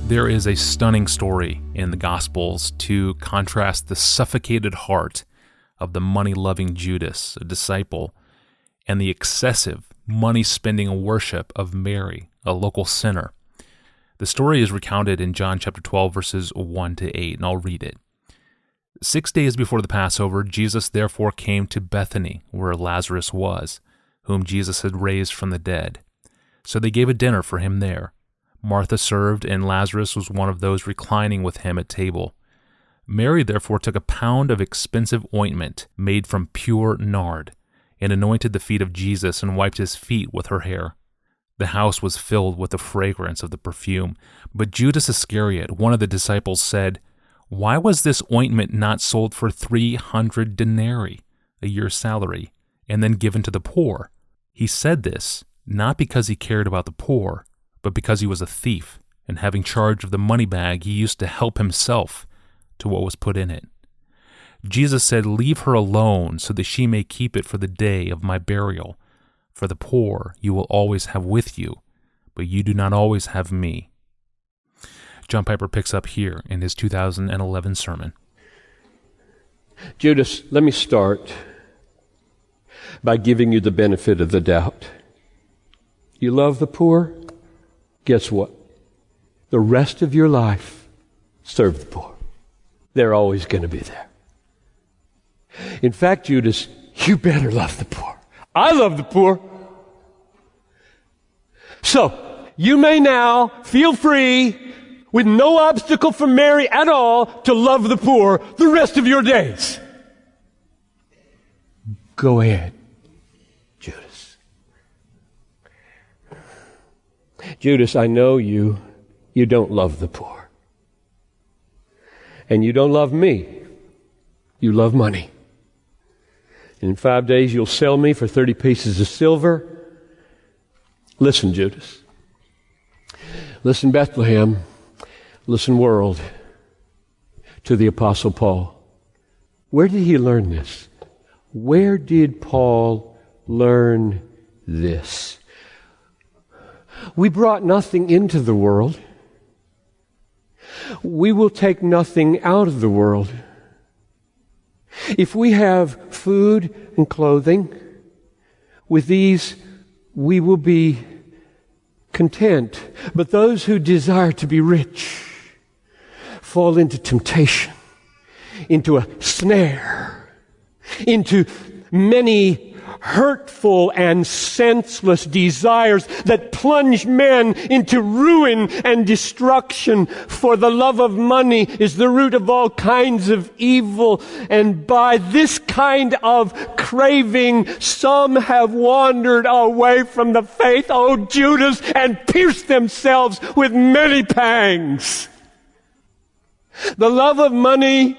There is a stunning story in the Gospels to contrast the suffocated heart of the money-loving Judas, a disciple, and the excessive money-spending worship of Mary, a local sinner. The story is recounted in John chapter 12, verses 1 to 8, and I'll read it. 6 days before the Passover, Jesus therefore came to Bethany, where Lazarus was, whom Jesus had raised from the dead. So they gave a dinner for him there. Martha served, and Lazarus was one of those reclining with him at table. Mary therefore took a pound of expensive ointment made from pure nard, and anointed the feet of Jesus and wiped his feet with her hair. The house was filled with the fragrance of the perfume. But Judas Iscariot, one of the disciples, said, "Why was this ointment not sold for 300 denarii, a year's salary, and then given to the poor?" He said this not because he cared about the poor, but because he was a thief, and having charge of the money bag, he used to help himself to what was put in it. Jesus said, "Leave her alone, so that she may keep it for the day of my burial. For the poor you will always have with you, but you do not always have me." John Piper picks up here in his 2011 sermon. Judas, let me start by giving you the benefit of the doubt. You love the poor? Guess what? The rest of your life, serve the poor. They're always going to be there. In fact, Judas, you better love the poor. I love the poor. So, you may now feel free, with no obstacle from Mary at all, to love the poor the rest of your days. Go ahead, Judas. Judas, I know you don't love the poor. And you don't love me. You love money. And in 5 days you'll sell me for 30 pieces of silver. Listen, Judas. Listen, Bethlehem. Listen, world. To the Apostle Paul. Where did he learn this? Where did Paul learn this? We brought nothing into the world. We will take nothing out of the world. If we have food and clothing, with these we will be content. But those who desire to be rich fall into temptation, into a snare, into many hurtful and senseless desires that plunge men into ruin and destruction. For the love of money is the root of all kinds of evil, and by this kind of craving some have wandered away from the faith, O Judas, and pierced themselves with many pangs. The love of money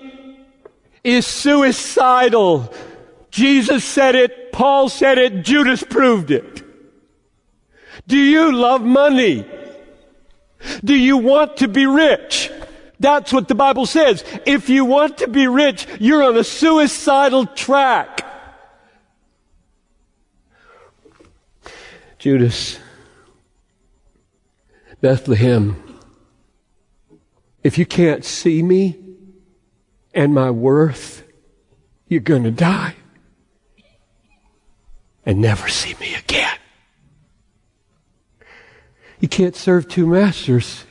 is suicidal. Jesus said it, Paul said it, Judas proved it. Do you love money? Do you want to be rich? That's what the Bible says. If you want to be rich, you're on a suicidal track. Judas, Bethlehem, if you can't see me and my worth, you're going to die and never see me again. You can't serve two masters.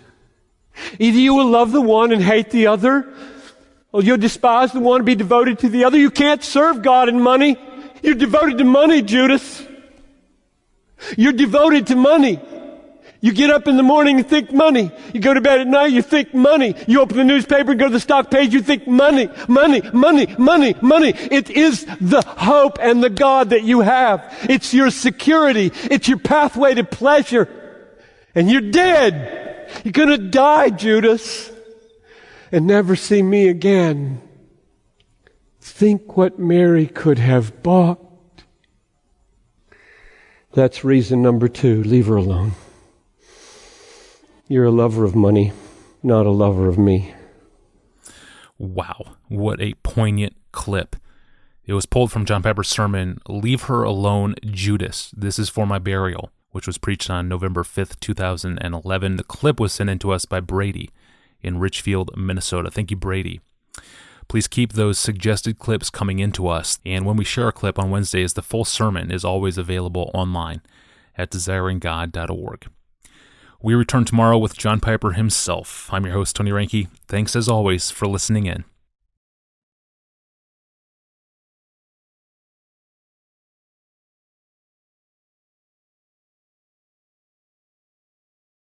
Either you will love the one and hate the other, or you'll despise the one and be devoted to the other. You can't serve God and money. You're devoted to money, Judas. You're devoted to money. You get up in the morning and think money. You go to bed at night, you think money. You open the newspaper and go to the stock page, you think money, money, money, money, money. It is the hope and the God that you have. It's your security. It's your pathway to pleasure. And you're dead. You're going to die, Judas, and never see me again. Think what Mary could have bought. That's reason number 2. Leave her alone. You're a lover of money, not a lover of me. Wow, what a poignant clip. It was pulled from John Piper's sermon, "Leave Her Alone, Judas. This is for my burial." which was preached on November 5th, 2011. The clip was sent in to us by Brady in Richfield, Minnesota. Thank you, Brady. Please keep those suggested clips coming into us, and when we share a clip on Wednesdays, the full sermon is always available online at desiringgod.org. We return tomorrow with John Piper himself. I'm your host, Tony Reinke. Thanks as always for listening in.